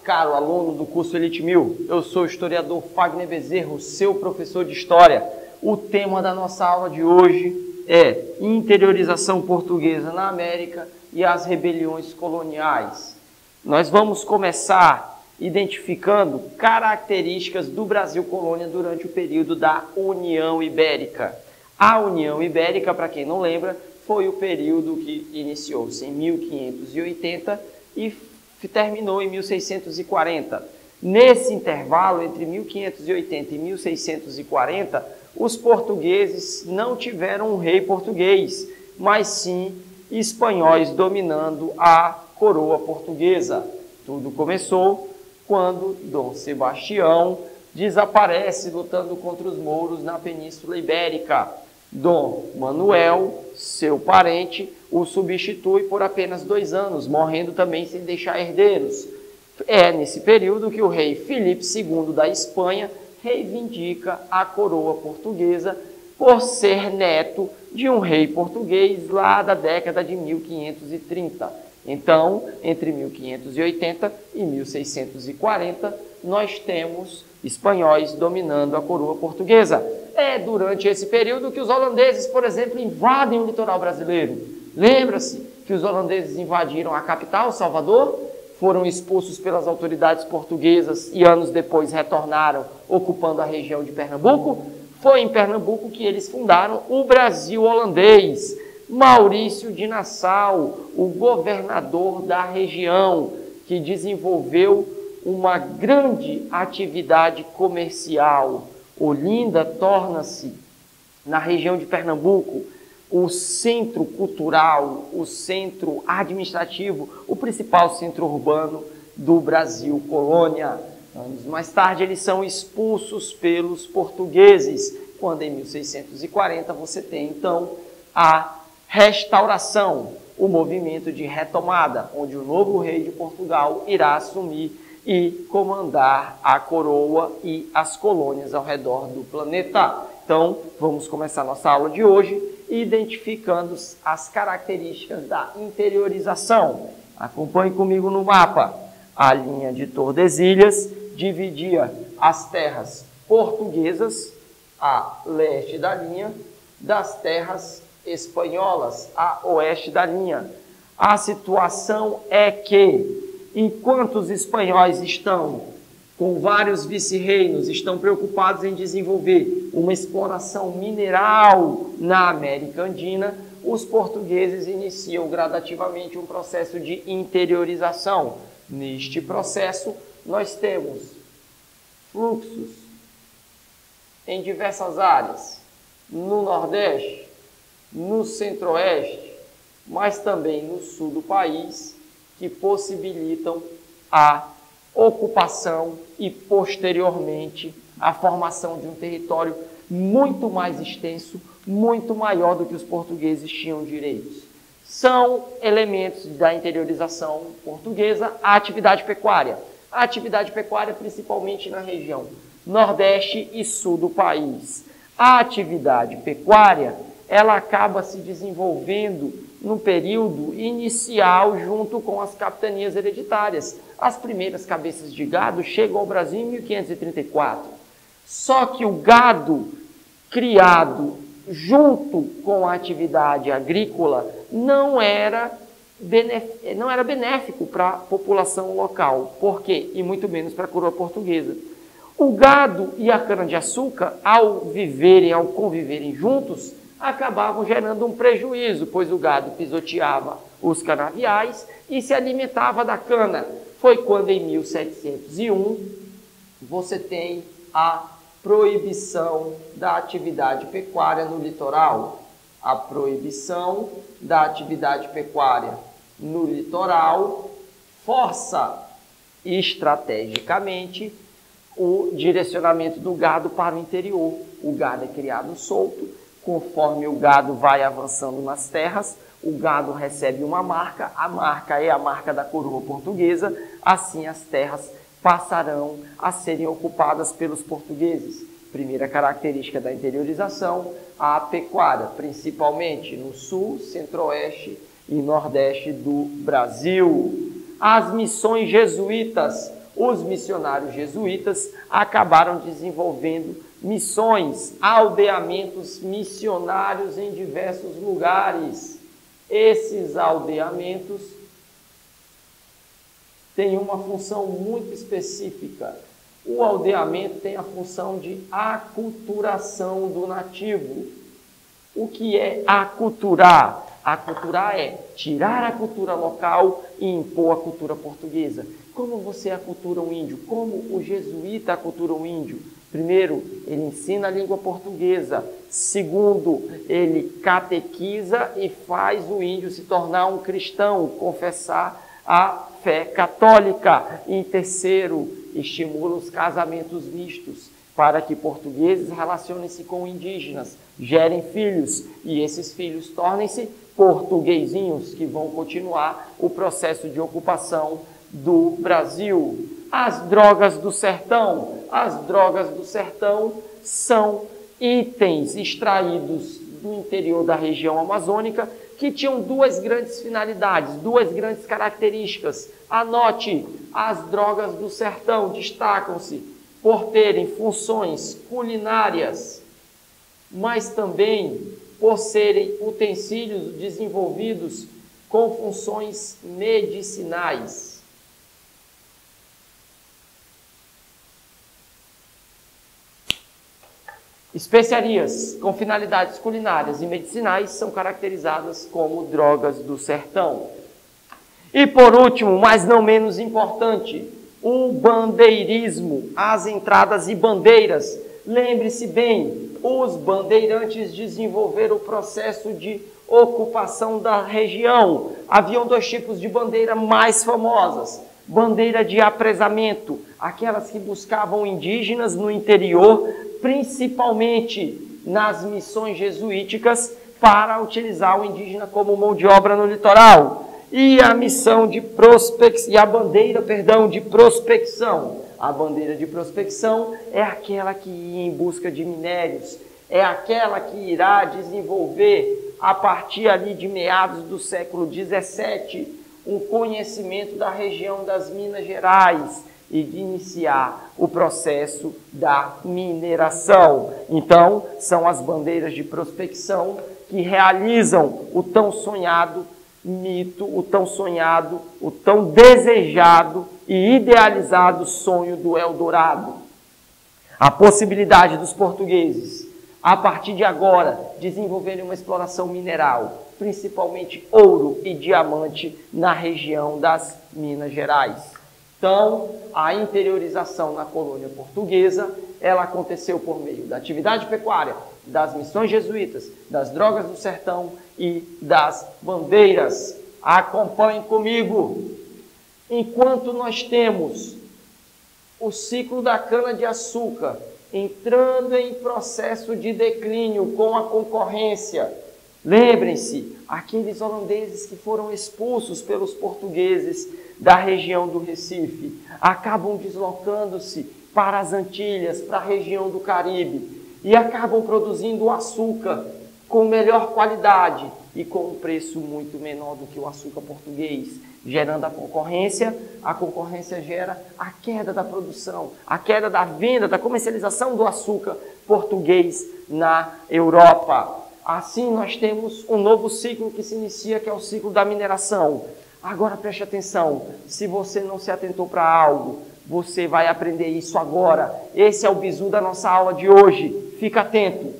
caro aluno do curso Elite 1000. Eu sou o historiador Fagner Bezerro, seu professor de História. O tema da nossa aula de hoje é interiorização portuguesa na América e as rebeliões coloniais. Nós vamos começar identificando características do Brasil colônia durante o período da União Ibérica. A União Ibérica, para quem não lembra, foi o período que iniciou-se em 1580 e terminou em 1640. Nesse intervalo, entre 1580 e 1640, os portugueses não tiveram um rei português, mas sim espanhóis dominando a coroa portuguesa. Tudo começou quando Dom Sebastião desaparece lutando contra os mouros na Península Ibérica. Dom Manuel, seu parente, o substitui por apenas 2 anos, morrendo também sem deixar herdeiros. É nesse período que o rei Filipe II da Espanha reivindica a coroa portuguesa por ser neto de um rei português lá da década de 1530. Então, entre 1580 e 1640, nós temos espanhóis dominando a coroa portuguesa. É durante esse período que os holandeses, por exemplo, invadem o litoral brasileiro. Lembra-se que os holandeses invadiram a capital, Salvador, foram expulsos pelas autoridades portuguesas e anos depois retornaram ocupando a região de Pernambuco? Foi em Pernambuco que eles fundaram o Brasil holandês. Maurício de Nassau, o governador da região, que desenvolveu uma grande atividade comercial. Olinda torna-se, na região de Pernambuco, o centro cultural, o centro administrativo, o principal centro urbano do Brasil colônia. Anos mais tarde, eles são expulsos pelos portugueses, quando em 1640 você tem, então, a restauração, o movimento de retomada, onde o novo rei de Portugal irá assumir e comandar a coroa e as colônias ao redor do planeta. Então, vamos começar nossa aula de hoje identificando as características da interiorização. Acompanhe comigo no mapa. A linha de Tordesilhas dividia as terras portuguesas, a leste da linha, das terras espanholas, a oeste da linha. A situação é que, enquanto os espanhóis estão com vários vice-reinos, estão preocupados em desenvolver uma exploração mineral na América Andina, os portugueses iniciam gradativamente um processo de interiorização. Neste processo, nós temos fluxos em diversas áreas, no Nordeste, no Centro-Oeste, mas também no Sul do país, que possibilitam a ocupação e, posteriormente, a formação de um território muito mais extenso, muito maior do que os portugueses tinham direitos. São elementos da interiorização portuguesa a atividade pecuária. A atividade pecuária principalmente na região Nordeste e Sul do país. A atividade pecuária, ela acaba se desenvolvendo no período inicial junto com as capitanias hereditárias. As primeiras cabeças de gado chegam ao Brasil em 1534. Só que o gado criado junto com a atividade agrícola não era benéfico para a população local. Por quê? E muito menos para a coroa portuguesa. O gado e a cana-de-açúcar, ao conviverem juntos, acabavam gerando um prejuízo, pois o gado pisoteava os canaviais e se alimentava da cana. Foi quando, em 1701, você tem a proibição da atividade pecuária no litoral. A proibição da atividade pecuária no litoral força estrategicamente o direcionamento do gado para o interior. O gado é criado solto. Conforme o gado vai avançando nas terras, o gado recebe uma marca, a marca é a marca da coroa portuguesa, assim as terras passarão a serem ocupadas pelos portugueses. Primeira característica da interiorização, a pecuária, principalmente no sul, centro-oeste e nordeste do Brasil. As missões jesuítas, os missionários jesuítas acabaram desenvolvendo missões, aldeamentos missionários em diversos lugares. Esses aldeamentos têm uma função muito específica. O aldeamento tem a função de aculturação do nativo. O que é aculturar? Aculturar é tirar a cultura local e impor a cultura portuguesa. Como você acultura um índio? Como o jesuíta acultura um índio? Primeiro, ele ensina a língua portuguesa. Segundo, ele catequiza e faz o índio se tornar um cristão, confessar a fé católica. E terceiro, estimula os casamentos mistos, para que portugueses relacionem-se com indígenas, gerem filhos, e esses filhos tornem-se portuguesinhos, que vão continuar o processo de ocupação do Brasil. As drogas do sertão. As drogas do sertão são itens extraídos do interior da região amazônica que tinham duas grandes finalidades, duas grandes características. Anote, as drogas do sertão destacam-se por terem funções culinárias, mas também por serem utensílios desenvolvidos com funções medicinais. Especiarias com finalidades culinárias e medicinais são caracterizadas como drogas do sertão. E por último, mas não menos importante, o bandeirismo, as entradas e bandeiras. Lembre-se bem, os bandeirantes desenvolveram o processo de ocupação da região. Haviam dois tipos de bandeira mais famosas. Bandeira de apresamento, aquelas que buscavam indígenas no interior, principalmente nas missões jesuíticas, para utilizar o indígena como mão de obra no litoral. E a missão de prospecção, a bandeira, de prospecção. A bandeira de prospecção é aquela que ia em busca de minérios, é aquela que irá desenvolver, a partir ali de meados do século XVII, um conhecimento da região das Minas Gerais e de iniciar o processo da mineração. Então, são as bandeiras de prospecção que realizam o tão sonhado mito, o tão sonhado, o tão desejado e idealizado sonho do Eldorado. A possibilidade dos portugueses, a partir de agora, desenvolverem uma exploração mineral, principalmente ouro e diamante, na região das Minas Gerais. Então, a interiorização na colônia portuguesa, ela aconteceu por meio da atividade pecuária, das missões jesuítas, das drogas do sertão e das bandeiras. Acompanhem comigo. Enquanto nós temos o ciclo da cana-de-açúcar entrando em processo de declínio com a concorrência, lembrem-se, aqueles holandeses que foram expulsos pelos portugueses da região do Recife acabam deslocando-se para as Antilhas, para a região do Caribe, e acabam produzindo açúcar com melhor qualidade e com um preço muito menor do que o açúcar português, gerando a concorrência gera a queda da produção, a queda da venda, da comercialização do açúcar português na Europa. Assim, nós temos um novo ciclo que se inicia, que é o ciclo da mineração. Agora preste atenção, se você não se atentou para algo, você vai aprender isso agora. Esse é o bizu da nossa aula de hoje. Fica atento.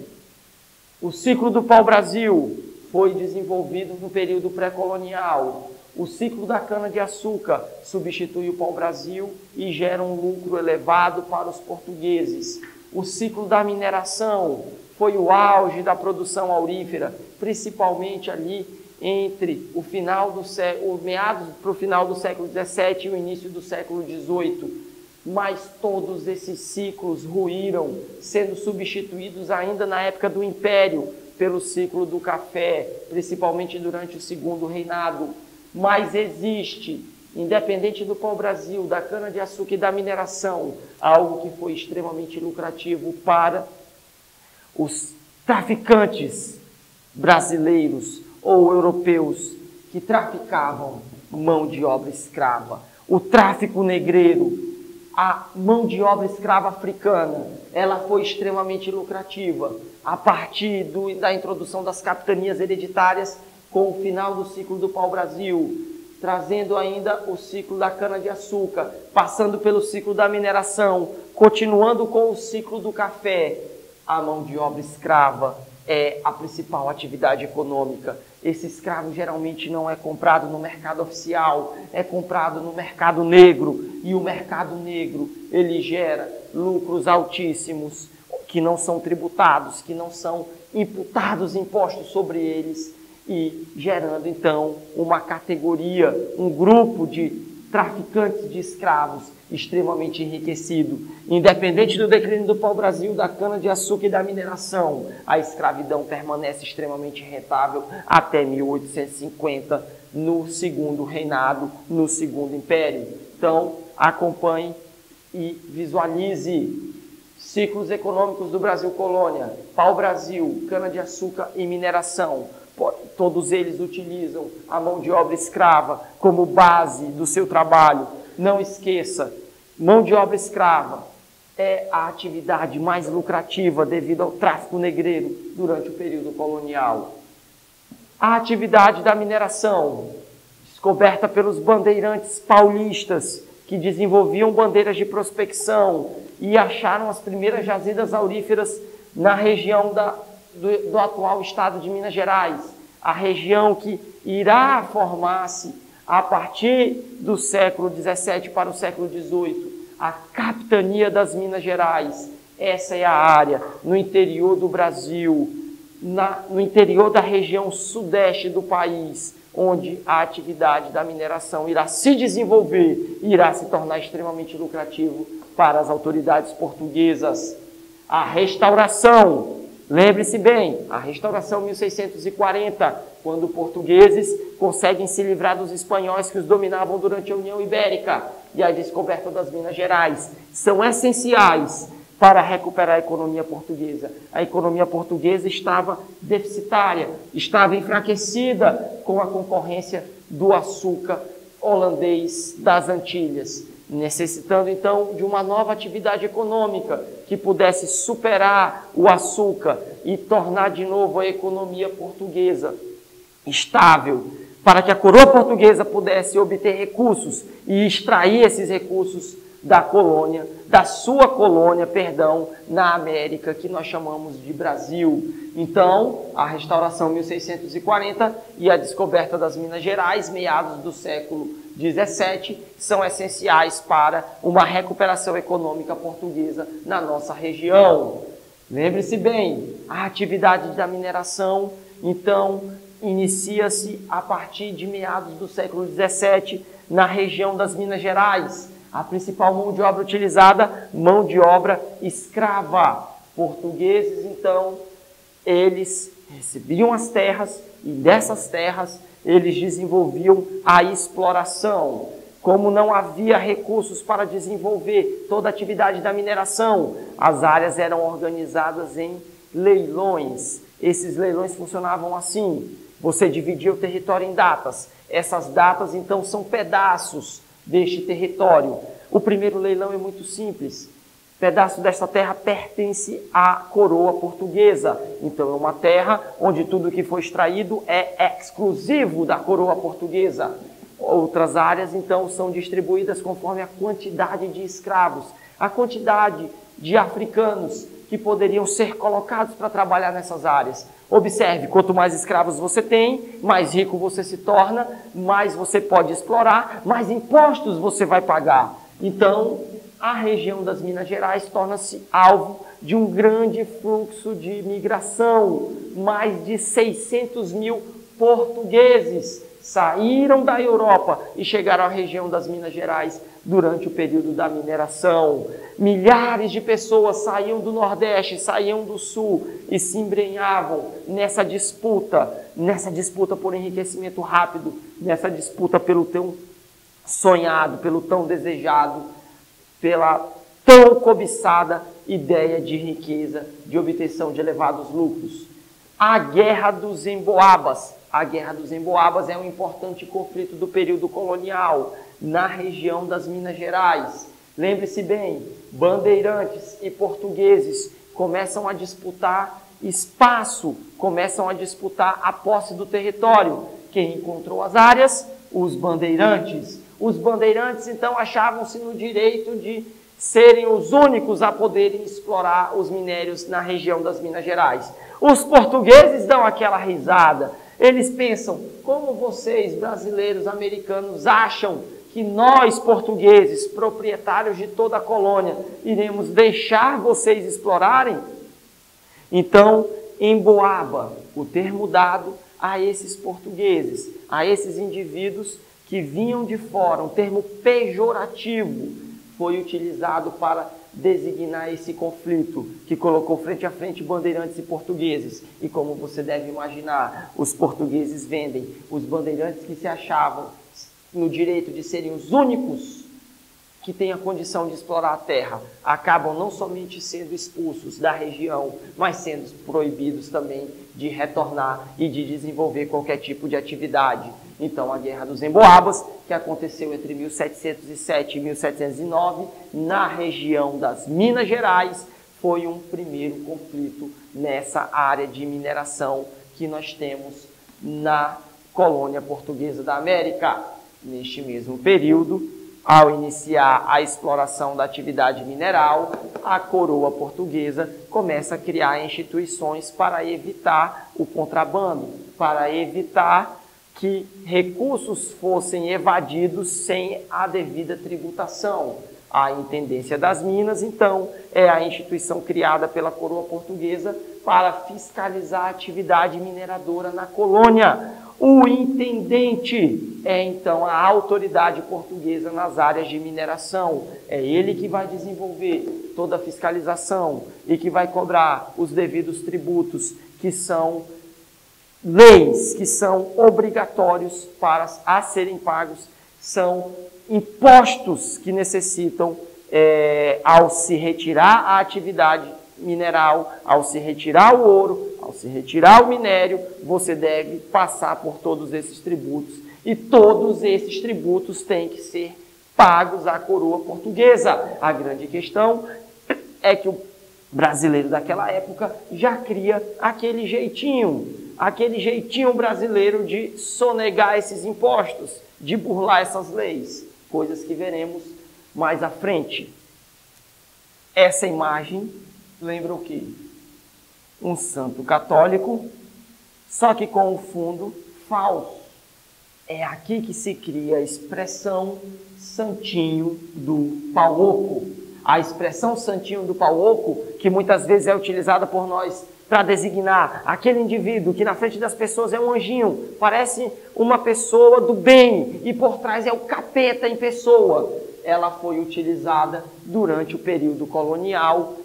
O ciclo do pau-brasil foi desenvolvido no período pré-colonial. O ciclo da cana-de-açúcar substitui o pau-brasil e gera um lucro elevado para os portugueses. O ciclo da mineração foi o auge da produção aurífera, principalmente ali entre o final do século, meados para o final do século XVII e o início do século XVIII. Mas todos esses ciclos ruíram, sendo substituídos ainda na época do Império pelo ciclo do café, principalmente durante o Segundo Reinado. Mas existe, independente do pau-brasil, da cana-de-açúcar e da mineração, algo que foi extremamente lucrativo para os traficantes brasileiros ou europeus que traficavam mão de obra escrava. O tráfico negreiro a mão de obra escrava africana, ela foi extremamente lucrativa a partir da introdução das capitanias hereditárias com o final do ciclo do pau-brasil, trazendo ainda o ciclo da cana-de-açúcar, passando pelo ciclo da mineração, continuando com o ciclo do café. A mão de obra escrava é a principal atividade econômica. Esse escravo geralmente não é comprado no mercado oficial, é comprado no mercado negro. E o mercado negro, ele gera lucros altíssimos, que não são tributados, que não são imputados impostos sobre eles, e gerando então uma categoria, um grupo de traficantes de escravos extremamente enriquecido. Independente do declínio do pau-brasil, da cana-de-açúcar e da mineração, a escravidão permanece extremamente rentável até 1850, no segundo reinado, no segundo império. Então, acompanhe e visualize ciclos econômicos do Brasil colônia, pau-brasil, cana-de-açúcar e mineração. Todos eles utilizam a mão de obra escrava como base do seu trabalho. Não esqueça, mão de obra escrava é a atividade mais lucrativa devido ao tráfico negreiro durante o período colonial. A atividade da mineração, descoberta pelos bandeirantes paulistas, que desenvolviam bandeiras de prospecção e acharam as primeiras jazidas auríferas na região do atual estado de Minas Gerais, a região que irá formar-se a partir do século XVII para o século XVIII, a capitania das Minas Gerais. Essa é a área no interior do Brasil, no interior da região sudeste do país, onde a atividade da mineração irá se desenvolver e irá se tornar extremamente lucrativo para as autoridades portuguesas. A restauração, lembre-se bem, a restauração 1640, quando portugueses conseguem se livrar dos espanhóis que os dominavam durante a União Ibérica, e a descoberta das Minas Gerais, são essenciais para recuperar a economia portuguesa. A economia portuguesa estava deficitária, estava enfraquecida com a concorrência do açúcar holandês das Antilhas, necessitando então de uma nova atividade econômica que pudesse superar o açúcar e tornar de novo a economia portuguesa estável, para que a coroa portuguesa pudesse obter recursos e extrair esses recursos da colônia, da sua colônia, na América, que nós chamamos de Brasil. Então, a restauração 1640 e a descoberta das Minas Gerais, meados do século XVII, são essenciais para uma recuperação econômica portuguesa na nossa região. Lembre-se bem, a atividade da mineração, então, inicia-se a partir de meados do século XVII na região das Minas Gerais. A principal mão de obra utilizada, mão de obra escrava. Portugueses, então, eles recebiam as terras e dessas terras eles desenvolviam a exploração. Como não havia recursos para desenvolver toda a atividade da mineração, as áreas eram organizadas em leilões. Esses leilões funcionavam assim: você dividia o território em datas. Essas datas, então, são pedaços deste território. O primeiro leilão é muito simples. Pedaço desta terra pertence à coroa portuguesa. Então, é uma terra onde tudo que foi extraído é exclusivo da coroa portuguesa. Outras áreas, então, são distribuídas conforme a quantidade de escravos, a quantidade de africanos que poderiam ser colocados para trabalhar nessas áreas. Observe, quanto mais escravos você tem, mais rico você se torna, mais você pode explorar, mais impostos você vai pagar. Então, a região das Minas Gerais torna-se alvo de um grande fluxo de migração. Mais de 600 mil portugueses saíram da Europa e chegaram à região das Minas Gerais durante o período da mineração. Milhares de pessoas saíam do Nordeste, saíam do Sul e se embrenhavam nessa disputa por enriquecimento rápido, nessa disputa pelo tão sonhado, pelo tão desejado, pela tão cobiçada ideia de riqueza, de obtenção de elevados lucros. A Guerra dos Emboabas. A Guerra dos Emboabas é um importante conflito do período colonial na região das Minas Gerais. Lembre-se bem, bandeirantes e portugueses começam a disputar espaço, começam a disputar a posse do território. Quem encontrou as áreas? Os bandeirantes. Os bandeirantes, então, achavam-se no direito de serem os únicos a poderem explorar os minérios na região das Minas Gerais. Os portugueses dão aquela risada. Eles pensam, como vocês, brasileiros, americanos, acham que nós, portugueses, proprietários de toda a colônia, iremos deixar vocês explorarem? Então, emboaba o termo dado a esses portugueses, a esses indivíduos que vinham de fora, um termo pejorativo, foi utilizado para designar esse conflito, que colocou frente a frente bandeirantes e portugueses. E como você deve imaginar, os portugueses vendem os bandeirantes que se achavam no direito de serem os únicos que têm a condição de explorar a terra, acabam não somente sendo expulsos da região, mas sendo proibidos também de retornar e de desenvolver qualquer tipo de atividade. Então, a Guerra dos Emboabas, que aconteceu entre 1707 e 1709, na região das Minas Gerais, foi um primeiro conflito nessa área de mineração que nós temos na colônia portuguesa da América. Neste mesmo período, ao iniciar a exploração da atividade mineral, a coroa portuguesa começa a criar instituições para evitar o contrabando, para evitar que recursos fossem evadidos sem a devida tributação. A Intendência das Minas, então, é a instituição criada pela coroa portuguesa para fiscalizar a atividade mineradora na colônia. O intendente é, então, a autoridade portuguesa nas áreas de mineração. É ele que vai desenvolver toda a fiscalização e que vai cobrar os devidos tributos, que são leis, que são obrigatórios para a serem pagos, são impostos que necessitam, ao se retirar a atividade mineral, ao se retirar o ouro, ao se retirar o minério, você deve passar por todos esses tributos. E todos esses tributos têm que ser pagos à coroa portuguesa. A grande questão é que o brasileiro daquela época já cria aquele jeitinho brasileiro de sonegar esses impostos, de burlar essas leis, coisas que veremos mais à frente. Essa imagem lembra o quê? Um santo católico, só que com o fundo falso. É aqui que se cria a expressão santinho do pau oco. A expressão santinho do pau oco, que muitas vezes é utilizada por nós para designar aquele indivíduo que na frente das pessoas é um anjinho, parece uma pessoa do bem e por trás é o capeta em pessoa. Ela foi utilizada durante o período colonial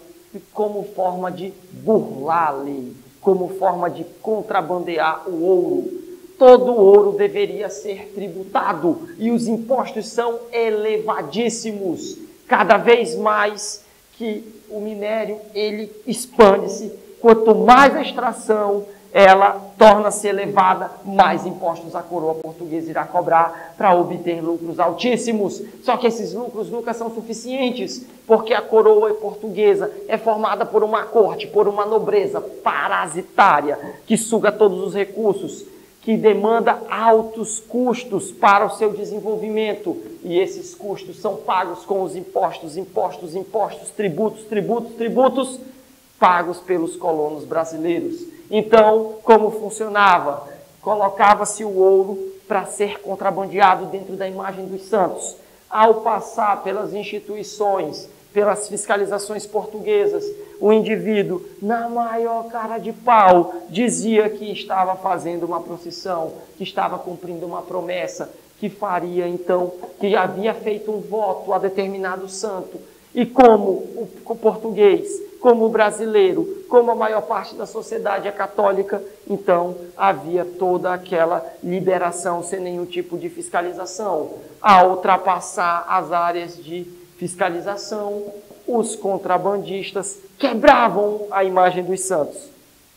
como forma de burlar a lei, como forma de contrabandear o ouro. Todo ouro deveria ser tributado e os impostos são elevadíssimos. Cada vez mais que o minério ele expande-se, quanto mais a extração ela torna-se elevada, mais impostos a coroa portuguesa irá cobrar para obter lucros altíssimos. Só que esses lucros nunca são suficientes, porque a coroa portuguesa é formada por uma corte, por uma nobreza parasitária, que suga todos os recursos, que demanda altos custos para o seu desenvolvimento. E esses custos são pagos com os impostos, tributos, pagos pelos colonos brasileiros. Então, como funcionava? Colocava-se o ouro para ser contrabandeado dentro da imagem dos santos. Ao passar pelas instituições, pelas fiscalizações portuguesas, o indivíduo, na maior cara de pau, dizia que estava fazendo uma procissão, que estava cumprindo uma promessa, que faria então, que havia feito um voto a determinado santo. E como o português, como o brasileiro, como a maior parte da sociedade é católica, então havia toda aquela liberação sem nenhum tipo de fiscalização. Ao ultrapassar as áreas de fiscalização, os contrabandistas quebravam a imagem dos santos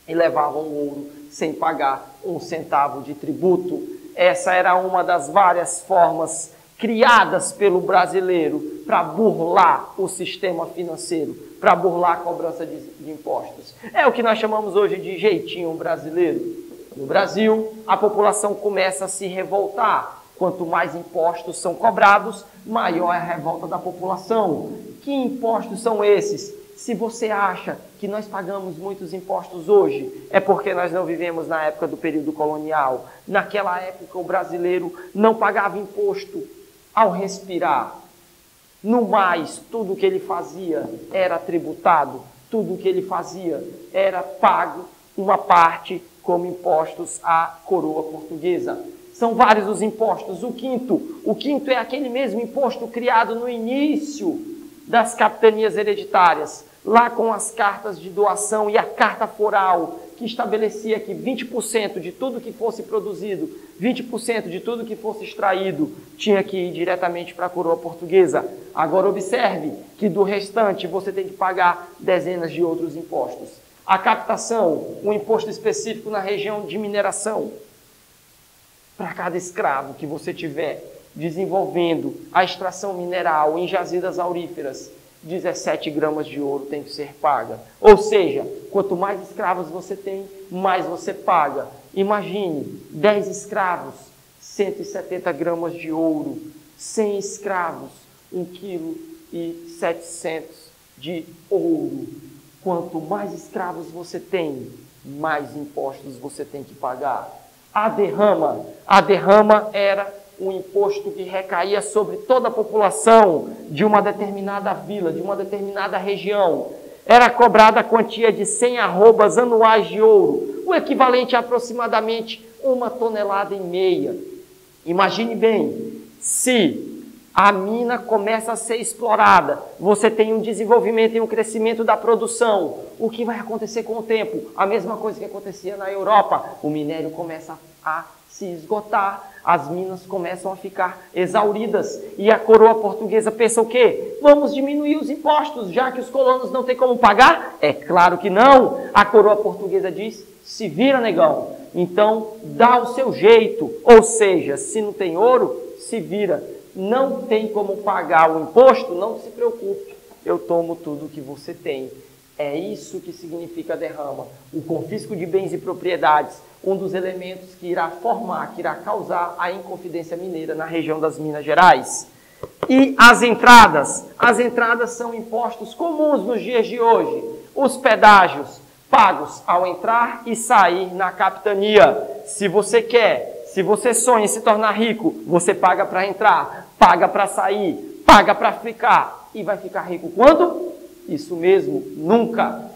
e levavam o ouro sem pagar um centavo de tributo. Essa era uma das várias formas criadas pelo brasileiro para burlar o sistema financeiro, para burlar a cobrança de impostos. É o que nós chamamos hoje de jeitinho brasileiro. No Brasil, a população começa a se revoltar. Quanto mais impostos são cobrados, maior é a revolta da população. Que impostos são esses? Se você acha que nós pagamos muitos impostos hoje, é porque nós não vivemos na época do período colonial. Naquela época, o brasileiro não pagava imposto ao respirar. No mais, tudo que ele fazia era tributado, tudo que ele fazia era pago, uma parte como impostos à coroa portuguesa. São vários os impostos. O quinto é aquele mesmo imposto criado no início das capitanias hereditárias, lá com as cartas de doação e a carta foral, que estabelecia que 20% de tudo que fosse produzido, 20% de tudo que fosse extraído, tinha que ir diretamente para a coroa portuguesa. Agora observe que do restante você tem que pagar dezenas de outros impostos. A captação, um imposto específico na região de mineração. Para cada escravo que você tiver desenvolvendo a extração mineral em jazidas auríferas, 17 gramas de ouro tem que ser paga. Ou seja, quanto mais escravos você tem, mais você paga. Imagine, 10 escravos, 170 gramas de ouro. 100 escravos, 1,7 kg de ouro. Quanto mais escravos você tem, mais impostos você tem que pagar. A derrama era um imposto que recaía sobre toda a população de uma determinada vila, de uma determinada região. Era cobrada a quantia de 100 arrobas anuais de ouro, o equivalente a aproximadamente 1,5 toneladas. Imagine bem, se a mina começa a ser explorada, você tem um desenvolvimento e um crescimento da produção. O que vai acontecer com o tempo? A mesma coisa que acontecia na Europa. O minério começa a se esgotar, as minas começam a ficar exauridas. E a coroa portuguesa pensa o quê? Vamos diminuir os impostos, já que os colonos não têm como pagar? É claro que não. A coroa portuguesa diz, se vira, negão. Então, dá o seu jeito. Ou seja, se não tem ouro, se vira. Não tem como pagar o imposto? Não se preocupe, eu tomo tudo que você tem. É isso que significa derrama. O confisco de bens e propriedades, um dos elementos que irá formar, que irá causar a Inconfidência Mineira na região das Minas Gerais. E as entradas? As entradas são impostos comuns nos dias de hoje. Os pedágios pagos ao entrar e sair na capitania. Se você quer, se você sonha em se tornar rico, você paga para entrar, paga para sair, paga para ficar. E vai ficar rico quando? Isso mesmo, nunca.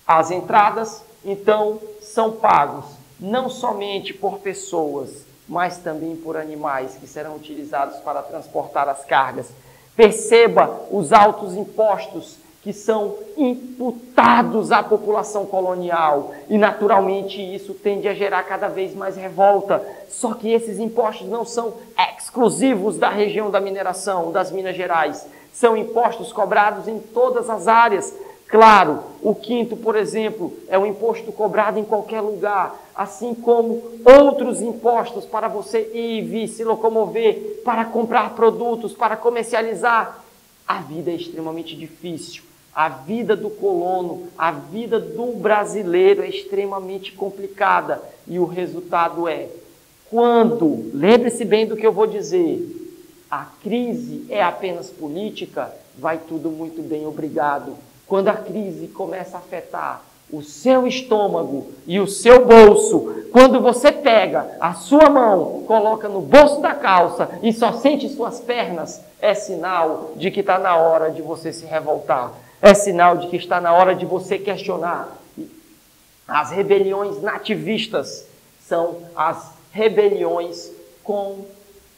As entradas, então, são pagos não somente por pessoas, mas também por animais que serão utilizados para transportar as cargas. Perceba os altos impostos que são imputados à população colonial e, naturalmente, isso tende a gerar cada vez mais revolta. Só que esses impostos não são exclusivos da região da mineração, das Minas Gerais. São impostos cobrados em todas as áreas. Claro, o quinto, por exemplo, é um imposto cobrado em qualquer lugar, assim como outros impostos para você ir e vir, se locomover, para comprar produtos, para comercializar. A vida é extremamente difícil. A vida do colono, a vida do brasileiro é extremamente complicada. E o resultado é, quando, lembre-se bem do que eu vou dizer, a crise é apenas política, vai tudo muito bem, obrigado. Quando a crise começa a afetar o seu estômago e o seu bolso, quando você pega a sua mão, coloca no bolso da calça e só sente suas pernas, é sinal de que está na hora de você se revoltar. É sinal de que está na hora de você questionar. As rebeliões nativistas são as rebeliões com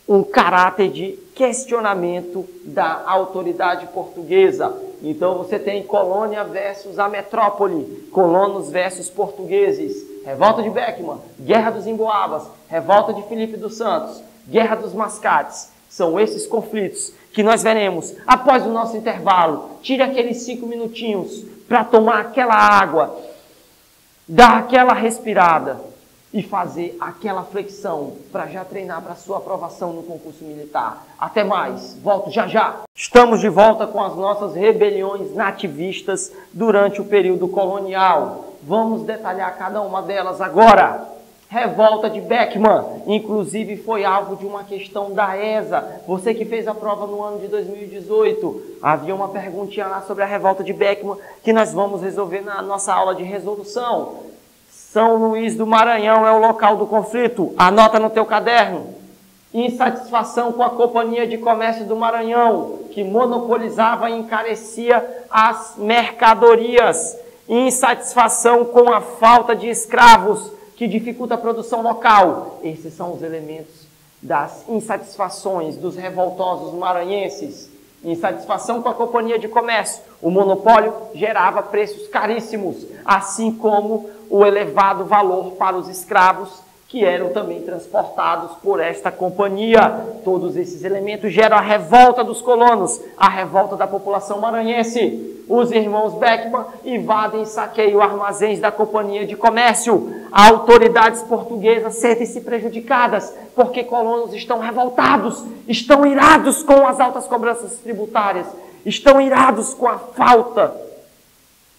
um caráter de questionamento da autoridade portuguesa. Então você tem colônia versus a metrópole, colonos versus portugueses, revolta de Beckman, guerra dos Emboabas, revolta de Filipe dos Santos, guerra dos Mascates. São esses conflitos que nós veremos após o nosso intervalo. Tire aqueles 5 minutinhos para tomar aquela água, dar aquela respirada e fazer aquela flexão para já treinar para sua aprovação no concurso militar. Até mais, volto já já. Estamos de volta com as nossas rebeliões nativistas durante o período colonial. Vamos detalhar cada uma delas agora. Revolta de Beckman, inclusive foi alvo de uma questão da ESA. Você que fez a prova no ano de 2018, havia uma perguntinha lá sobre a revolta de Beckman que nós vamos resolver na nossa aula de resolução. São Luís do Maranhão é o local do conflito. Anota no teu caderno. Insatisfação com a Companhia de Comércio do Maranhão, que monopolizava e encarecia as mercadorias. Insatisfação com a falta de escravos, que dificulta a produção local. Esses são os elementos das insatisfações dos revoltosos maranhenses. Insatisfação com a Companhia de Comércio. O monopólio gerava preços caríssimos, assim como o elevado valor para os escravos, que eram também transportados por esta companhia. Todos esses elementos geram a revolta dos colonos, a revolta da população maranhense. Os irmãos Beckman invadem e saqueiam armazéns da Companhia de Comércio. Autoridades portuguesas sentem-se prejudicadas, porque colonos estão revoltados, estão irados com as altas cobranças tributárias, estão irados com a falta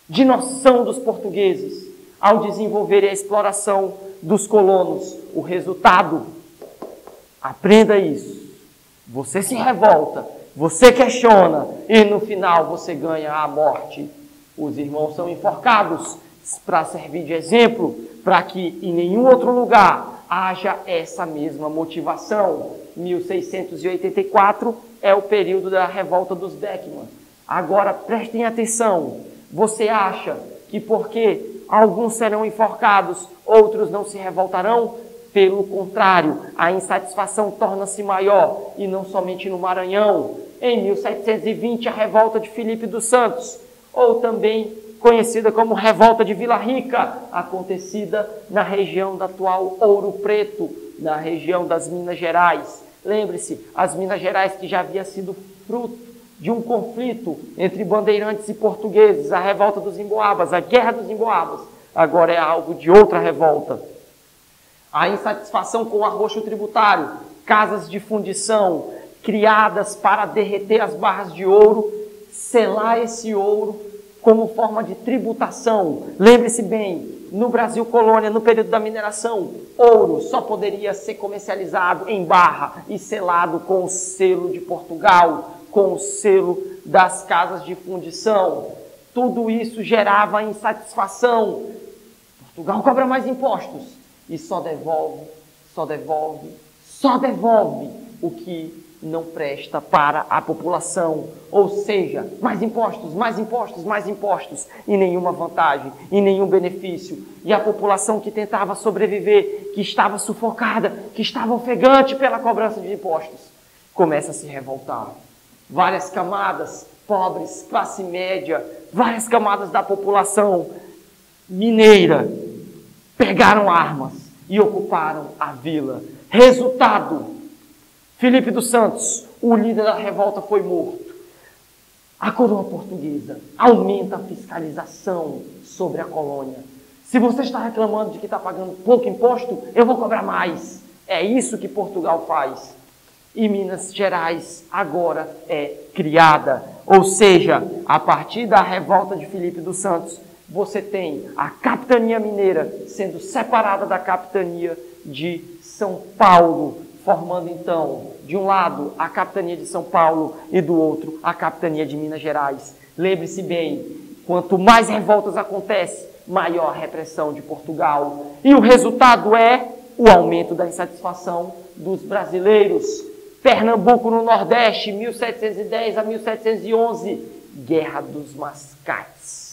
de noção dos portugueses ao desenvolverem a exploração dos colonos. O resultado, aprenda isso, você se revolta, você questiona e no final você ganha a morte. Os irmãos são enforcados para servir de exemplo, para que em nenhum outro lugar haja essa mesma motivação. 1684 é o período da revolta dos Beckman. Agora prestem atenção, você acha que porque alguns serão enforcados, outros não se revoltarão? Pelo contrário, a insatisfação torna-se maior, e não somente no Maranhão. Em 1720, a revolta de Filipe dos Santos, ou também conhecida como Revolta de Vila Rica, acontecida na região da atual Ouro Preto, na região das Minas Gerais. Lembre-se, as Minas Gerais que já havia sido fruto de um conflito entre bandeirantes e portugueses, a revolta dos Emboabas, a guerra dos Emboabas, agora é alvo de outra revolta. A insatisfação com o arroxo tributário, casas de fundição criadas para derreter as barras de ouro, selar esse ouro como forma de tributação. Lembre-se bem, no Brasil colônia, no período da mineração, ouro só poderia ser comercializado em barra e selado com o selo de Portugal, com o selo das casas de fundição. Tudo isso gerava insatisfação. Portugal cobra mais impostos e só devolve o que não presta para a população. Ou seja, mais impostos, mais impostos, mais impostos e nenhuma vantagem, e nenhum benefício. E a população que tentava sobreviver, que estava sufocada, que estava ofegante pela cobrança de impostos, começa a se revoltar. Várias camadas, pobres, classe média, várias camadas da população mineira pegaram armas e ocuparam a vila. Resultado, Filipe dos Santos, o líder da revolta, foi morto. A coroa portuguesa aumenta a fiscalização sobre a colônia. Se você está reclamando de que está pagando pouco imposto, eu vou cobrar mais. É isso que Portugal faz. E Minas Gerais agora é criada. Ou seja, a partir da revolta de Filipe dos Santos, você tem a capitania mineira sendo separada da capitania de São Paulo, formando então, de um lado, a capitania de São Paulo e do outro, a capitania de Minas Gerais. Lembre-se bem, quanto mais revoltas acontecem, maior a repressão de Portugal. E o resultado é o aumento da insatisfação dos brasileiros. Pernambuco no Nordeste, 1710 a 1711, Guerra dos Mascates.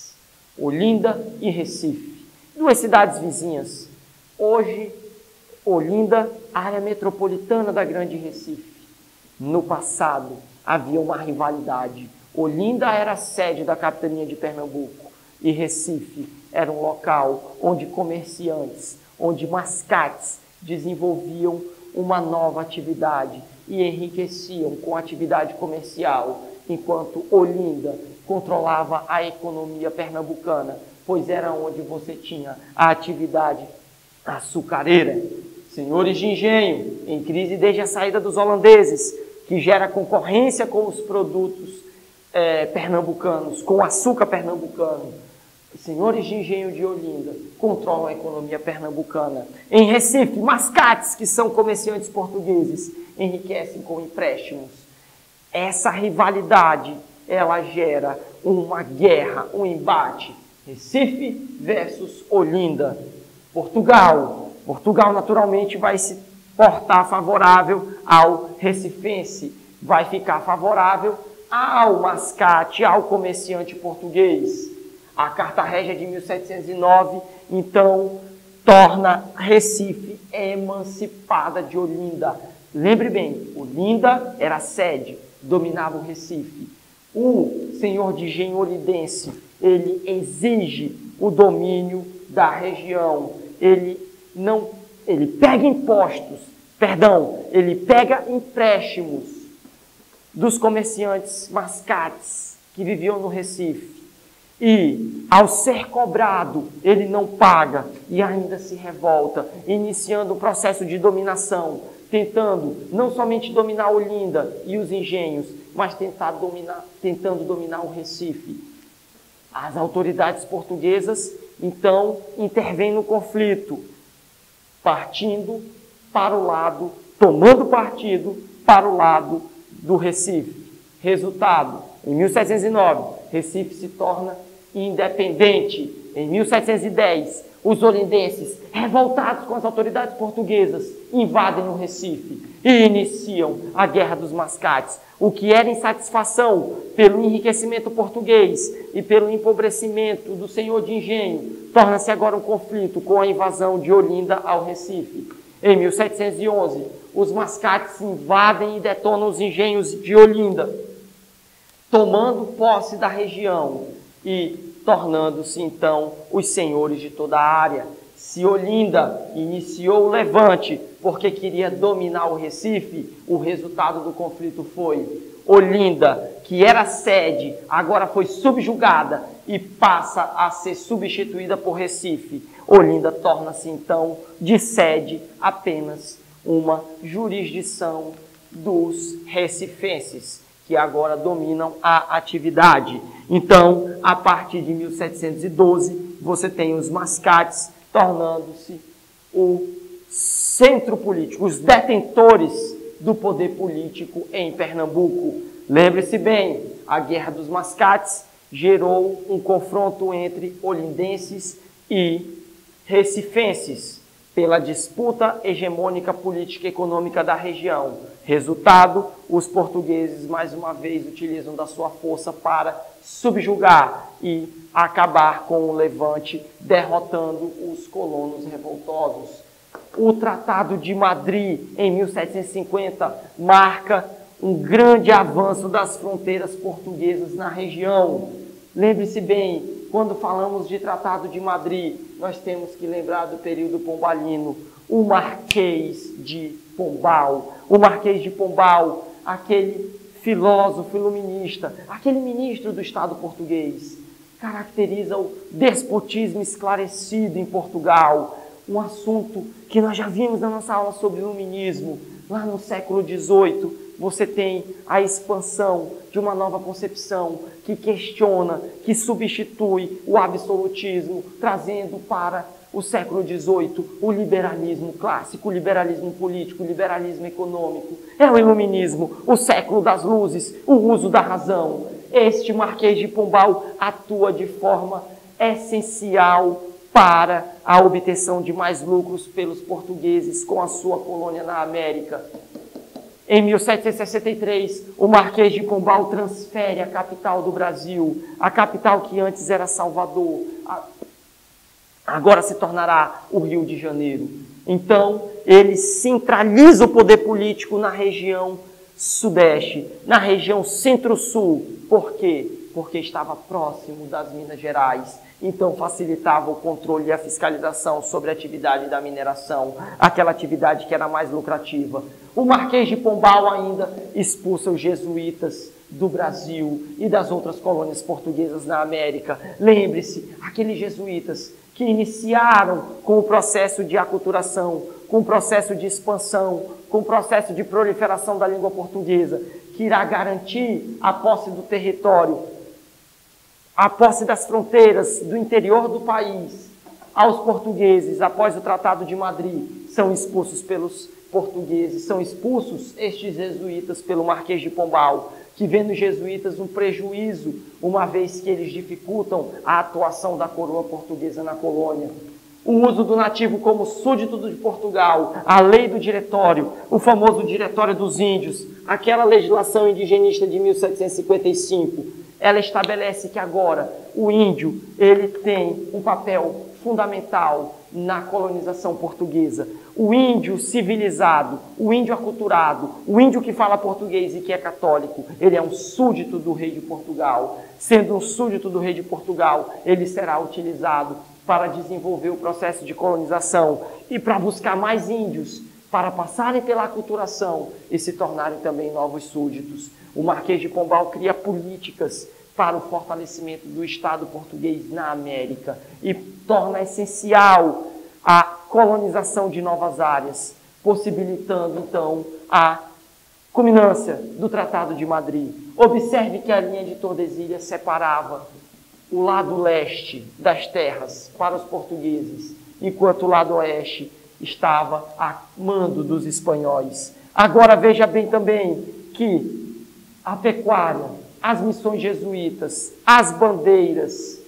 Olinda e Recife, duas cidades vizinhas. Hoje, Olinda, área metropolitana da Grande Recife. No passado, havia uma rivalidade. Olinda era a sede da capitania de Pernambuco e Recife era um local onde comerciantes, onde mascates desenvolviam uma nova atividade e enriqueciam com a atividade comercial, enquanto Olinda controlava a economia pernambucana, pois era onde você tinha a atividade açucareira. Senhores de engenho, em crise desde a saída dos holandeses, que gera concorrência com os produtos pernambucanos, com o açúcar pernambucano. Senhores de engenho de Olinda controlam a economia pernambucana. Em Recife, mascates, que são comerciantes portugueses, enriquecem com empréstimos. Essa rivalidade, ela gera uma guerra, um embate. Recife versus Olinda. Portugal naturalmente vai se portar favorável ao recifense, vai ficar favorável ao mascate, ao comerciante português. A Carta Régia de 1709, então, torna Recife emancipada de Olinda. Lembre bem, Olinda era a sede, dominava o Recife. O senhor de engenho olindense, ele exige o domínio da região. Ele pega ele pega empréstimos dos comerciantes mascates que viviam no Recife. E, ao ser cobrado, ele não paga e ainda se revolta, iniciando o processo de dominação, tentando não somente dominar Olinda e os engenhos, mas tentando dominar o Recife. As autoridades portuguesas, então, intervêm no conflito, tomando partido para o lado do Recife. Resultado, em 1709, Recife se torna independente. Em 1710, os olindenses, revoltados com as autoridades portuguesas, invadem o Recife e iniciam a Guerra dos Mascates. O que era insatisfação pelo enriquecimento português e pelo empobrecimento do senhor de engenho, torna-se agora um conflito com a invasão de Olinda ao Recife. Em 1711, os mascates invadem e detonam os engenhos de Olinda, tomando posse da região e tornando-se, então, os senhores de toda a área. Se Olinda iniciou o levante porque queria dominar o Recife, o resultado do conflito foi Olinda, que era sede, agora foi subjugada e passa a ser substituída por Recife. Olinda torna-se, então, de sede apenas uma jurisdição dos recifenses, que agora dominam a atividade. Então, a partir de 1712, você tem os mascates tornando-se o centro político, os detentores do poder político em Pernambuco. Lembre-se bem, a Guerra dos Mascates gerou um confronto entre olindenses e recifenses pela disputa hegemônica política e econômica da região. Resultado, os portugueses mais uma vez utilizam da sua força para subjugar e acabar com o levante, derrotando os colonos revoltosos. O Tratado de Madrid, em 1750, marca um grande avanço das fronteiras portuguesas na região. Lembre-se bem, quando falamos de Tratado de Madrid, nós temos que lembrar do período pombalino. O Marquês de Pombal. O Marquês de Pombal, aquele filósofo iluminista, aquele ministro do Estado português, caracteriza o despotismo esclarecido em Portugal, um assunto que nós já vimos na nossa aula sobre iluminismo. Lá no século XVIII, você tem a expansão de uma nova concepção que questiona, que substitui o absolutismo, trazendo para o século XVIII o liberalismo clássico, o liberalismo político, o liberalismo econômico. É o iluminismo, o século das luzes, o uso da razão. Este Marquês de Pombal atua de forma essencial para a obtenção de mais lucros pelos portugueses com a sua colônia na América. Em 1763, o Marquês de Pombal transfere a capital do Brasil, a capital que antes era Salvador, agora se tornará o Rio de Janeiro. Então, ele centraliza o poder político na região sudeste, na região centro-sul. Por quê? Porque estava próximo das Minas Gerais. Então, facilitava o controle e a fiscalização sobre a atividade da mineração, aquela atividade que era mais lucrativa. O Marquês de Pombal ainda expulsa os jesuítas do Brasil e das outras colônias portuguesas na América. Lembre-se, aqueles jesuítas que iniciaram com o processo de aculturação, com o processo de expansão, com o processo de proliferação da língua portuguesa, que irá garantir a posse do território, a posse das fronteiras do interior do país aos portugueses após o Tratado de Madrid. São expulsos pelos portugueses, são expulsos estes jesuítas pelo Marquês de Pombal, que vê nos jesuítas um prejuízo, uma vez que eles dificultam a atuação da coroa portuguesa na colônia. O uso do nativo como súdito de Portugal, a lei do diretório, o famoso Diretório dos Índios, aquela legislação indigenista de 1755, ela estabelece que agora o índio ele tem um papel fundamental na colonização portuguesa. O índio civilizado, o índio aculturado, o índio que fala português e que é católico, ele é um súdito do rei de Portugal. Sendo um súdito do rei de Portugal, ele será utilizado para desenvolver o processo de colonização e para buscar mais índios, para passarem pela aculturação e se tornarem também novos súditos. O Marquês de Pombal cria políticas para o fortalecimento do Estado português na América e torna essencial a colonização de novas áreas, possibilitando então a culminância do Tratado de Madrid. Observe que a linha de Tordesilhas separava o lado leste das terras para os portugueses, enquanto o lado oeste estava a mando dos espanhóis. Agora veja bem também que a pecuária, as missões jesuítas, as bandeiras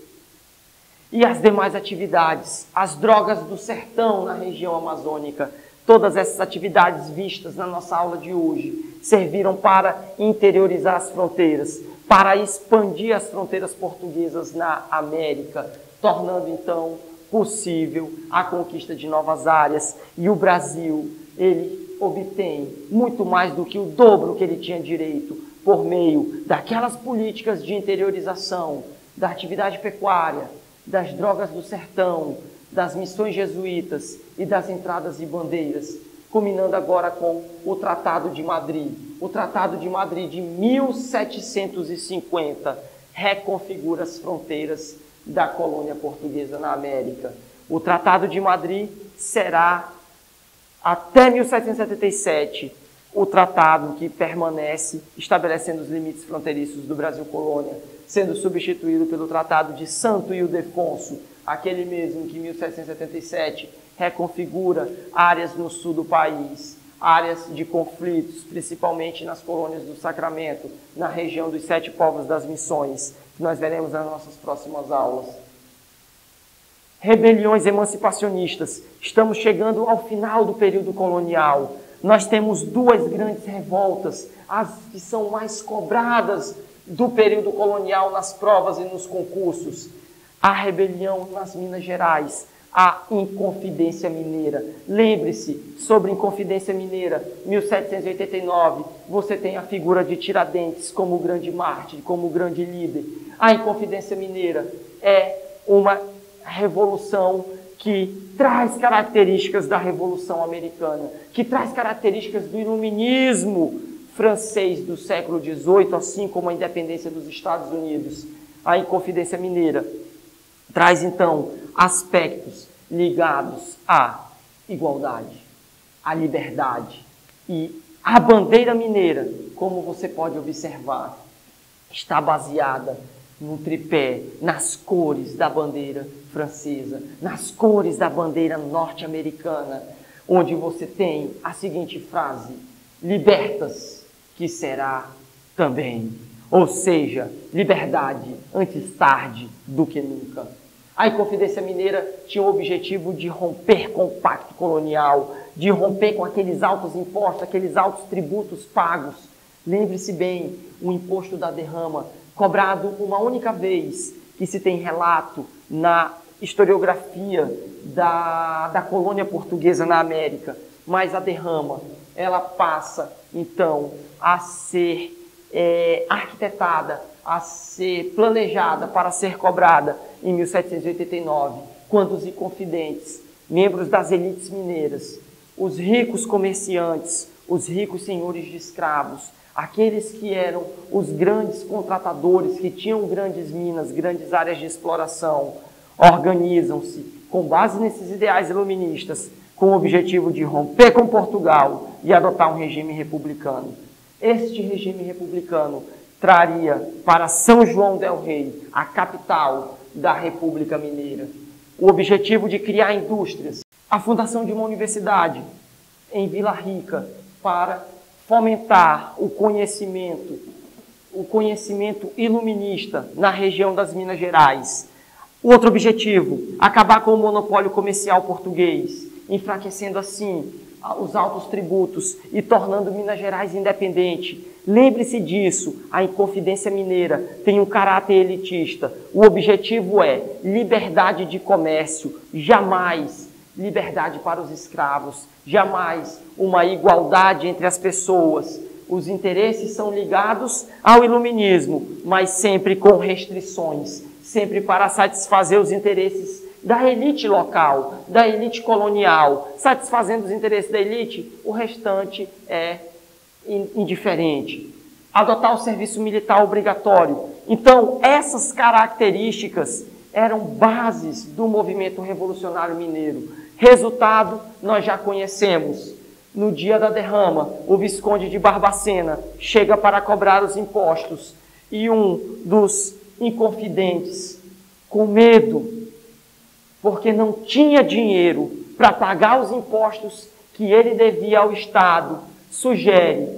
e as demais atividades, as drogas do sertão na região amazônica, todas essas atividades vistas na nossa aula de hoje serviram para interiorizar as fronteiras, para expandir as fronteiras portuguesas na América, tornando então possível a conquista de novas áreas. E o Brasil, ele obtém muito mais do que o dobro que ele tinha direito por meio daquelas políticas de interiorização, da atividade pecuária, das drogas do sertão, das missões jesuítas e das entradas e bandeiras, culminando agora com o Tratado de Madrid. O Tratado de Madrid de 1750 reconfigura as fronteiras da colônia portuguesa na América. O Tratado de Madrid será, até 1777, o tratado que permanece estabelecendo os limites fronteiriços do Brasil colônia, sendo substituído pelo Tratado de Santo Ildefonso, aquele mesmo que em 1777 reconfigura áreas no sul do país, áreas de conflitos, principalmente nas colônias do Sacramento, na região dos 7 povos das missões, que nós veremos nas nossas próximas aulas. Rebeliões emancipacionistas. Estamos chegando ao final do período colonial. Nós temos 2 grandes revoltas, as que são mais cobradas do período colonial nas provas e nos concursos. A rebelião nas Minas Gerais, a Inconfidência Mineira. Lembre-se, sobre Inconfidência Mineira, 1789, você tem a figura de Tiradentes como o grande mártir, como o grande líder. A Inconfidência Mineira é uma revolução que traz características da Revolução Americana, que traz características do iluminismo francês do século XVIII, assim como a independência dos Estados Unidos. A Inconfidência Mineira traz, então, aspectos ligados à igualdade, à liberdade. E a bandeira mineira, como você pode observar, está baseada no tripé, nas cores da bandeira francesa, nas cores da bandeira norte-americana, onde você tem a seguinte frase: libertas, que será também. Ou seja, liberdade antes tarde do que nunca. A Inconfidência Mineira tinha o objetivo de romper com o pacto colonial, de romper com aqueles altos impostos, aqueles altos tributos pagos. Lembre-se bem, o imposto da derrama, cobrado uma única vez, que se tem relato na historiografia da colônia portuguesa na América. Mas a derrama, ela passa, então, a ser arquitetada, a ser planejada para ser cobrada em 1789, quando os inconfidentes, membros das elites mineiras, os ricos comerciantes, os ricos senhores de escravos, aqueles que eram os grandes contratadores, que tinham grandes minas, grandes áreas de exploração, organizam-se com base nesses ideais iluministas, com o objetivo de romper com Portugal e adotar um regime republicano. Este regime republicano traria para São João del Rei, a capital da República Mineira, o objetivo de criar indústrias, a fundação de uma universidade em Vila Rica para fomentar o conhecimento iluminista na região das Minas Gerais. Outro objetivo, acabar com o monopólio comercial português, enfraquecendo assim os altos tributos e tornando Minas Gerais independente. Lembre-se disso, a Inconfidência Mineira tem um caráter elitista. O objetivo é liberdade de comércio, jamais liberdade para os escravos, jamais uma igualdade entre as pessoas. Os interesses são ligados ao iluminismo, mas sempre com restrições, sempre para satisfazer os interesses da elite local, da elite colonial. Satisfazendo os interesses da elite, o restante é indiferente. Adotar o serviço militar obrigatório. Então, essas características eram bases do movimento revolucionário mineiro. Resultado, nós já conhecemos. No dia da derrama, o Visconde de Barbacena chega para cobrar os impostos e um dos inconfidentes, com medo, porque não tinha dinheiro para pagar os impostos que ele devia ao Estado, sugere: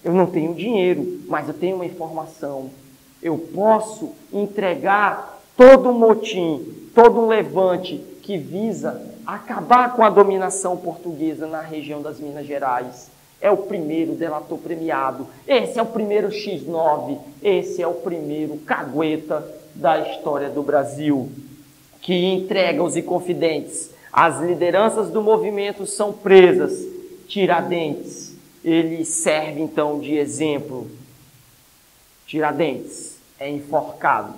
eu não tenho dinheiro, mas eu tenho uma informação. Eu posso entregar todo um motim, todo um levante que visa acabar com a dominação portuguesa na região das Minas Gerais. É o primeiro delator premiado. Esse é o primeiro X9. Esse é o primeiro cagueta da história do Brasil, que entrega os inconfidentes. As lideranças do movimento são presas. Tiradentes, ele serve então de exemplo. Tiradentes é enforcado,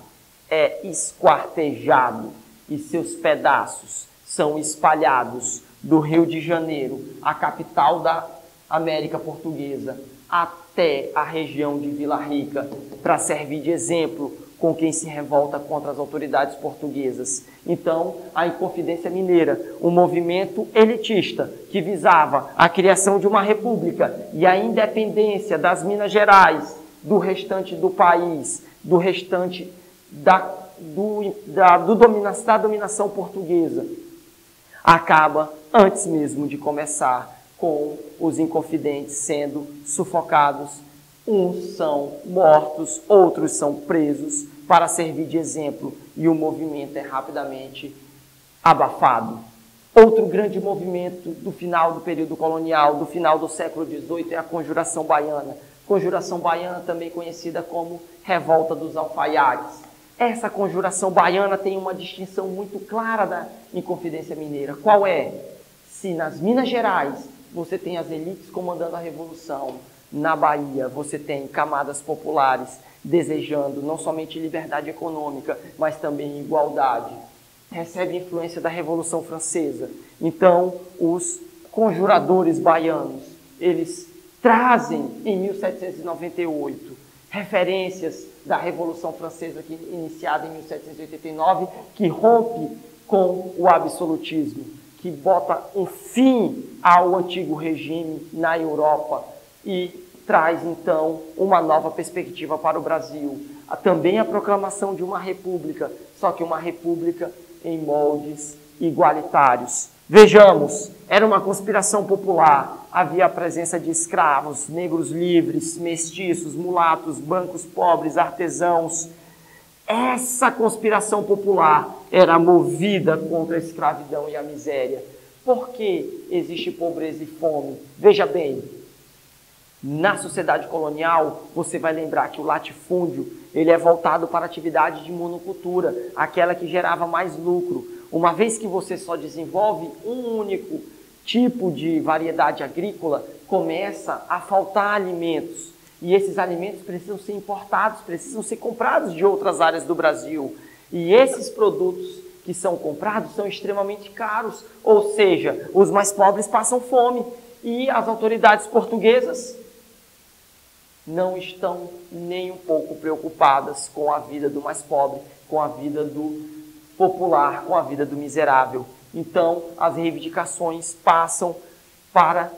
é esquartejado e seus pedaços são espalhados do Rio de Janeiro, a capital da América Portuguesa, até a região de Vila Rica, para servir de exemplo com quem se revolta contra as autoridades portuguesas. Então, a Inconfidência Mineira, um movimento elitista que visava a criação de uma república e a independência das Minas Gerais, do restante do país, do restante da dominação portuguesa, acaba antes mesmo de começar, com os inconfidentes sendo sufocados. Uns são mortos, outros são presos para servir de exemplo, e o movimento é rapidamente abafado. Outro grande movimento do final do período colonial, do final do século XVIII, é a Conjuração Baiana. Conjuração Baiana, também conhecida como Revolta dos Alfaiates. Essa Conjuração Baiana tem uma distinção muito clara da Inconfidência Mineira. Qual é? Se nas Minas Gerais você tem as elites comandando a revolução, na Bahia você tem camadas populares desejando não somente liberdade econômica, mas também igualdade. Recebe influência da Revolução Francesa. Então, os conjuradores baianos, eles trazem em 1798 referências da Revolução Francesa, que iniciada em 1789, que rompe com o absolutismo, que bota um fim ao antigo regime na Europa e traz, então, uma nova perspectiva para o Brasil. Também a proclamação de uma república, só que uma república em moldes igualitários. Vejamos, era uma conspiração popular, havia a presença de escravos, negros livres, mestiços, mulatos, brancos pobres, artesãos. Essa conspiração popular era movida contra a escravidão e a miséria. Por que existe pobreza e fome? Veja bem, na sociedade colonial, você vai lembrar que o latifúndio ele é voltado para a atividade de monocultura, aquela que gerava mais lucro. Uma vez que você só desenvolve um único tipo de variedade agrícola, começa a faltar alimentos. E esses alimentos precisam ser importados, precisam ser comprados de outras áreas do Brasil. E esses produtos que são comprados são extremamente caros, ou seja, os mais pobres passam fome. E as autoridades portuguesas não estão nem um pouco preocupadas com a vida do mais pobre, com a vida do popular com a vida do miserável. Então, as reivindicações passam para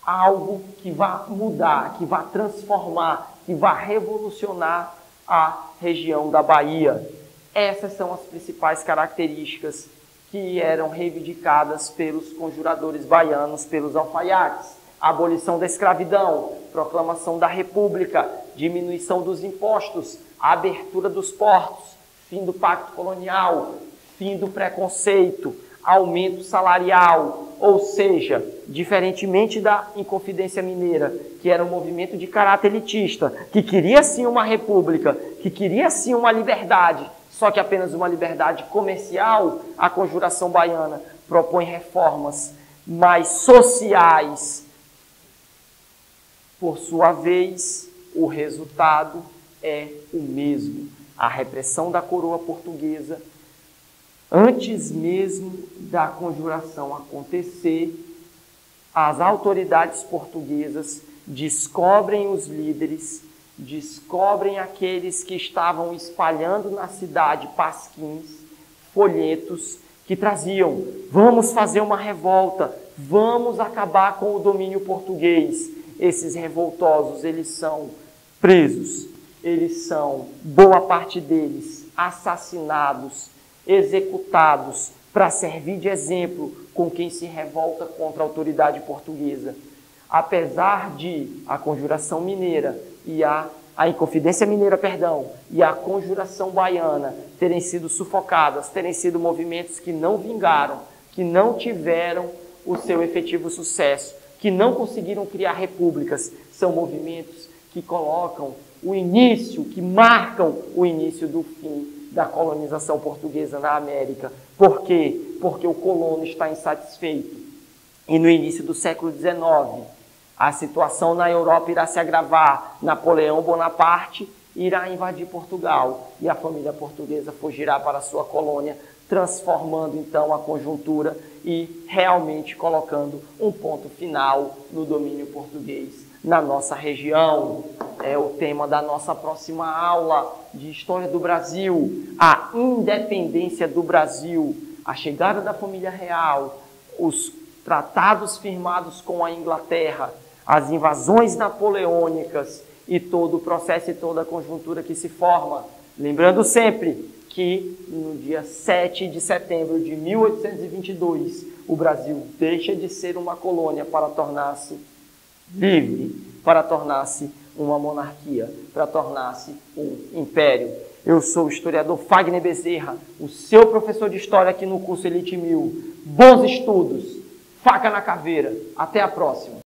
algo que vai mudar, que vai transformar, que vai revolucionar a região da Bahia. Essas são as principais características que eram reivindicadas pelos conjuradores baianos, pelos alfaiates. A abolição da escravidão, proclamação da república, diminuição dos impostos, a abertura dos portos, fim do pacto colonial, fim do preconceito, aumento salarial, ou seja, diferentemente da Inconfidência Mineira, que era um movimento de caráter elitista, que queria sim uma república, que queria sim uma liberdade, só que apenas uma liberdade comercial, a Conjuração Baiana propõe reformas mais sociais. Por sua vez, o resultado é o mesmo. A repressão da coroa portuguesa, antes mesmo da conjuração acontecer, as autoridades portuguesas descobrem os líderes, descobrem aqueles que estavam espalhando na cidade pasquins, folhetos que traziam: vamos fazer uma revolta, vamos acabar com o domínio português. Esses revoltosos, eles são presos, eles são, boa parte deles, assassinados, executados, para servir de exemplo com quem se revolta contra a autoridade portuguesa. Apesar de a Conjuração Mineira e a Inconfidência Mineira, e a Conjuração Baiana terem sido sufocadas, terem sido movimentos que não vingaram, que não tiveram o seu efetivo sucesso, que não conseguiram criar repúblicas, são movimentos que colocam o início, que marcam o início do fim da colonização portuguesa na América. Por quê? Porque o colono está insatisfeito. E no início do século XIX, a situação na Europa irá se agravar. Napoleão Bonaparte irá invadir Portugal e a família portuguesa fugirá para sua colônia, transformando então a conjuntura e realmente colocando um ponto final no domínio português na nossa região. É o tema da nossa próxima aula de História do Brasil, a independência do Brasil, a chegada da família real, os tratados firmados com a Inglaterra, as invasões napoleônicas e todo o processo e toda a conjuntura que se forma. Lembrando sempre que no dia 7 de setembro de 1822, o Brasil deixa de ser uma colônia para tornar-se livre, para tornar-se uma monarquia, para tornar-se um império. Eu sou o historiador Fagner Bezerra, o seu professor de História aqui no curso Elite 1000. Bons estudos, faca na caveira. Até a próxima.